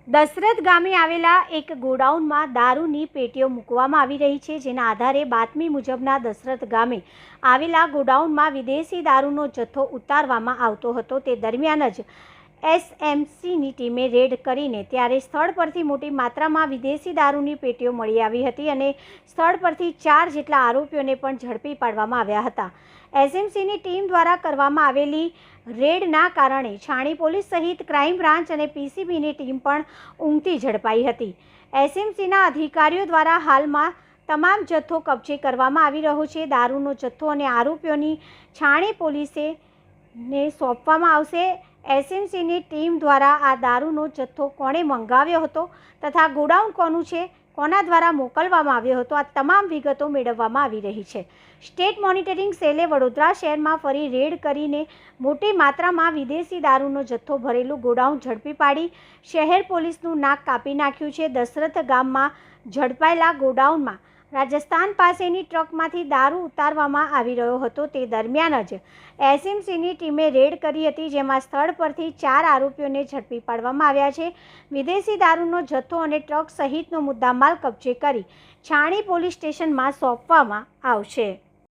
દશરથ ગામે આવેલા એક ગોડાઉનમાં દારૂની પેટીઓ મૂકવામાં આવી રહી છે, જેના આધારે બાતમી મુજબના દશરથ ગામે આવેલા ગોડાઉનમાં વિદેશી દારૂનો જથ્થો ઉતારવામાં આવતો હતો. તે દરમિયાન જ એસએમસીની ટીમે રેડ કરીને ત્યારે સ્થળ પરથી મોટી માત્રામાં વિદેશી દારૂની પેટીઓ મળી આવી હતી અને સ્થળ પરથી 4 જેટલા આરોપીઓને પણ ઝડપી પાડવામાં આવ્યા હતા. એસએમસીની ટીમ દ્વારા કરવામાં આવેલી રેડના કારણે છાણી પોલીસ સહિત ક્રાઇમ બ્રાન્ચ અને પીસીબીની ટીમ પણ ઊંઘતી ઝડપાઈ હતી. એસએમસીના અધિકારીઓ દ્વારા હાલમાં તમામ જથ્થો કબજે કરવામાં આવી રહ્યો છે. દારૂનો જથ્થો અને આરોપીઓની છાણી પોલીસને સોંપવામાં આવશે. એસએમસીની ટીમ દ્વારા આ દારૂનો જથ્થો કોણે મંગાવ્યો હતો તથા ગોડાઉન કોનું છે, કોના દ્વારા મોકલવામાં આવ્યો હતો, આ તમામ વિગતો મેળવવામાં આવી રહી છે. સ્ટેટ મોનિટરિંગ સેલે વડોદરા શહેરમાં ફરી રેડ કરીને મોટી માત્રામાં વિદેશી દારૂનો જથ્થો ભરેલું ગોડાઉન ઝડપી પાડી શહેર પોલીસનું નાક કાપી નાખ્યું છે. દશરથ ગામમાં ઝડપાયેલા ગોડાઉનમાં રાજસ્થાન પાસેની ટ્રકમાંથી દારૂ ઉતારવામાં આવી રહ્યો હતો. તે દરમિયાન જ એસએમસીની ટીમે રેડ કરી હતી, જેમાં સ્થળ પરથી 4 આરોપીઓને ઝડપી પાડવામાં આવ્યા છે. વિદેશી દારૂનો જથ્થો અને ટ્રક સહિતનો મુદ્દામાલ કબજે કરી છાણી પોલીસ સ્ટેશનમાં સોંપવામાં આવશે.